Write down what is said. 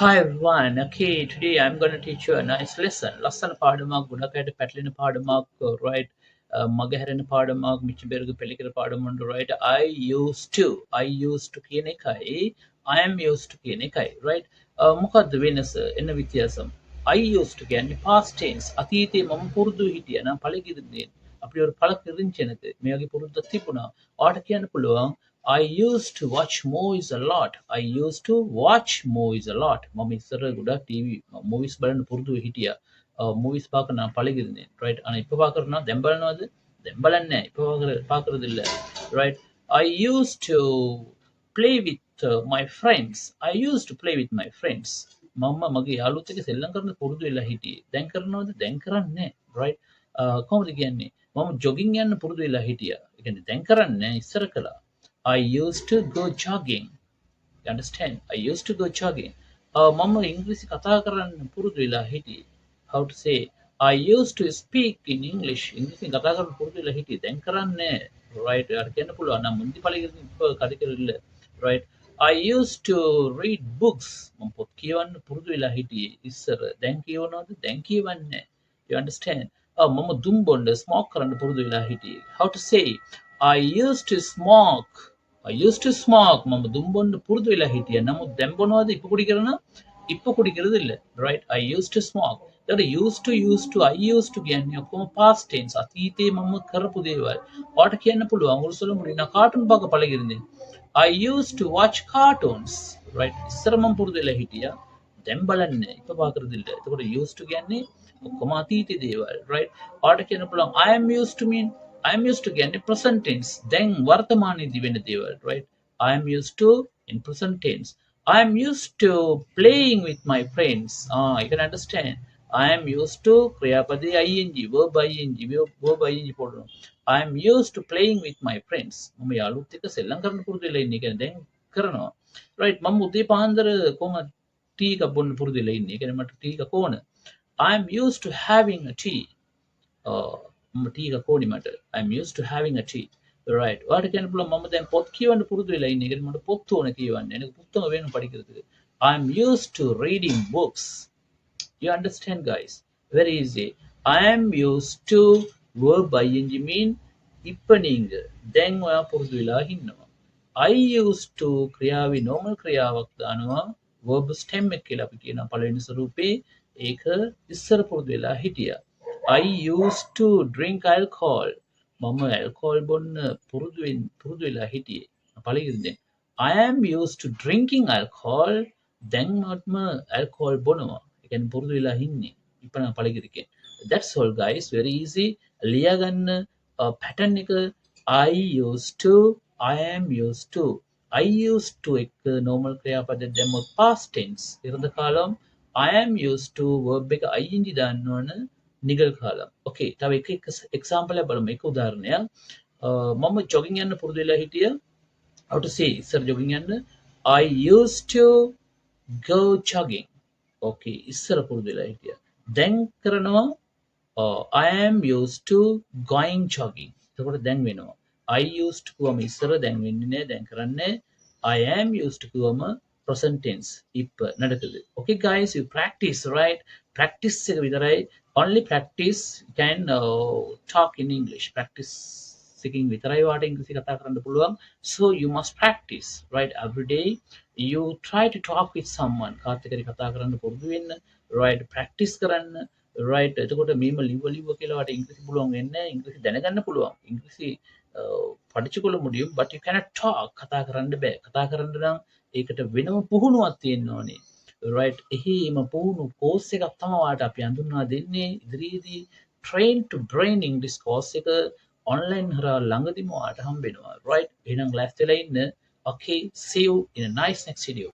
Hi everyone. Okay, today I'm going to teach you a nice lesson. Lesson පාඩමක් ගුණකයට පැටලෙන පාඩමක් right. මග හැරෙන පාඩමක් මිච්චබෙරග පෙළිකර පාඩමක් right. I used to කියන එකයි I am used to කියන එකයි right. මොකද්ද වෙනස එන්න විත්‍යාසම්. I used to කියන්නේ past tense අතීතයේ මම පුරුදු හිටියා නම් පළකිරින්නේ අපි ஒரு පළකිරින්ච නැත මේ වගේ පුරුද්දක් තිබුණා. ඔයාලට කියන්න පුළුවන් I used to watch movies a lot. I used to watch movies a lot. මම ඉස්සර ගොඩක් TV movies බලන්න පුරුදු හිටියා. movies பார்க்க நான் பழகியிருந்தேன். right. ஆனா இப்ப பார்க்கறேன்னா දැන් බලනවද? දැන් බලන්නේ නැහැ. இப்ப பார்க்கறது இல்ல. right. I used to play with my friends. I used to play with my friends. මම මගේ යාළුවොත් එක්ක සෙල්ලම් කරන්න පුරුදු වෙලා හිටියේ. දැන් කරනවද? දැන් කරන්නේ නැහැ. right. කොහොමද කියන්නේ? මම ජොගින් යන්න පුරුදු වෙලා හිටියා. ඒ කියන්නේ දැන් කරන්නේ නැහැ. ඉස්සර කළා. I used to go jogging. You understand? I used to go jogging. මම ඉංග්‍රීසි කතා කරන්න පුරුදු වෙලා හිටියේ. How to say? I used to speak in English. ඉංග්‍රීසියෙන් කතා කරන්න පුරුදු වෙලා හිටියේ. දැන් කරන්නේ right. එයාට කියන්න පුළුවන් නම් මුන්දි පළගෙන් කතා කරilla. right. I used to read books. මම පොත් කියවන්න පුරුදු වෙලා හිටියේ ඉස්සර. දැන් කියවනවද? දැන් කියවන්නේ. You understand? මම දුම් බොන්න smoke කරන්න පුරුදු වෙලා හිටියේ. How to say? I used to smoke. I used to smoke. මම දුම් බොන්න පුරුදු වෙලා හිටියා. නමුත් දැන් බොනවද? ඉප කුඩි කරනවා? ඉප කුඩි කරදිல்ல. right. I used to smoke. used to I used to කියන්නේ ඔක්කොම past tense අතීතයේ මම කරපු දේවල්. ඔයාලට කියන්න පුළුවන් උරුසල මුලින් cartoon බග පළගිරින්නේ. I used to watch cartoons. right. ඉස්සර මම පුරුදු වෙලා හිටියා. දැන් බලන්නේ ඉප පාකරදිல்ல. එතකොට used to කියන්නේ ඔක්කොම අතීතයේ දේවල්. right. ඔයාලට කියන්න පුළුවන් I am used to mean I am used to කියන්නේ present tense. දැන් වර්තමානයේදී වෙන දේවල්. right. I am used to in present tense. I am used to playing with my friends. You can understand. I am used to ක්‍රියාපදේ ing verb ing පොඩනවා. I am used to playing with my friends. මම යාළුවොත් එක්ක සෙල්ලම් කරන්න පුරුදු වෙලා ඉන්නේ. කියන්නේ දැන් කරනවා. right. මම උදේ පාන්දර කොහොමද ටී එකක් බොන්න පුරුදු වෙලා ඉන්නේ. ඒ කියන්නේ මට ටී එකක් ඕන. I am used to having a tea. T එකක් ඕනි මට. I am used to having a tea. right. ඔයාලට කියන්න පුළුවන් මම දැන් පොත් කියවන්න පුරුදු වෙලා ඉන්නේ. ඒ කියන්නේ මට පොත් ඕන කියවන්න. எனக்கு புத்தகம் வேணும் படிக்கிறதுக்கு. I am used to reading books. You understand, guys? Very easy. I am used to verb ing mean இப்ப நீங்க දැන් ඔයා පුරුදු වෙලා ඉන්නවා. I used to ක්‍රියාවේ normal ක්‍රියාවක් දානවා verb stem එක කියලා අපි කියනවා පළවෙනි ස්වරූපේ. ඒක ඉස්සර පුරුදු වෙලා හිටියා. I used to drink alcohol. මම alcohol බොන්න පුරුදු වෙලා හිටියේ. පළවෙනි I am used to drinking alcohol. දැන් මම alcohol බොනවා. ඒ කියන්නේ පුරුදු වෙලා ඉන්නේ. ඉපන පළගිරිකේ. That's all, guys. Very easy. ලියා ගන්න pattern එක I used to, I am used to. I used to එක normal ක්‍රියාපද දැම්මොත් past tense ඉරද කාලම්. I am used to verb එක ing දාන්න ඕන නිගල් කාලම්. Okay, තව එක example එක බලමු. එක උදාහරණයක්. මම jogging යන්න පුරුදු වෙලා හිටියා. How to say? ඉස්සර jogging යන්න I used to go jogging. Okay, ඉස්සර පුරුදු වෙලා හිටියා. දැන් කරනවා I am used to going jogging. එතකොට දැන් වෙනවා. I used to කිව්වම ඉස්සර දැන් වෙන්නේ නැහැ. දැන් කරන්නේ I am used to කිව්වම present tense. இப்ப நடக்குது. Okay guys, you practice, right? Practice එක විතරයි. Only practice can talk in English. Practice එකකින් විතරයි වාට ඉංග්‍රීසි කතා කරන්න පුළුවන්. So you must practice, right? Every day you try to talk with someone. කාත් එක්ක කතා කරන්න පුරුදු වෙන්න. right. Practice කරන්න. right. එතකොට මේම ලිව්ව කියලා වාට ඉංග්‍රීසි පුළුවන් වෙන්නේ. ඉංග්‍රීසි දැනගන්න පුළුවන්. ඉංග්‍රීසි படிச்சுக்கொள்ள முடியும். but you cannot talk. කතා කරන්න බෑ. කතා කරන්න නම් ඒකට වෙනම පුහුණුවක් තියෙන්න ඕනේ. right. එහෙම පුහුණු course එකක් තමයි වාට අපි හඳුන්වා දෙන්නේ ඉදිරියේදී train to brain English course එක online හරහා ළඟදිම වාට හම්බෙනවා. right. එහෙනම් glass වෙලා ඉන්න. okay, see you in a nice next video.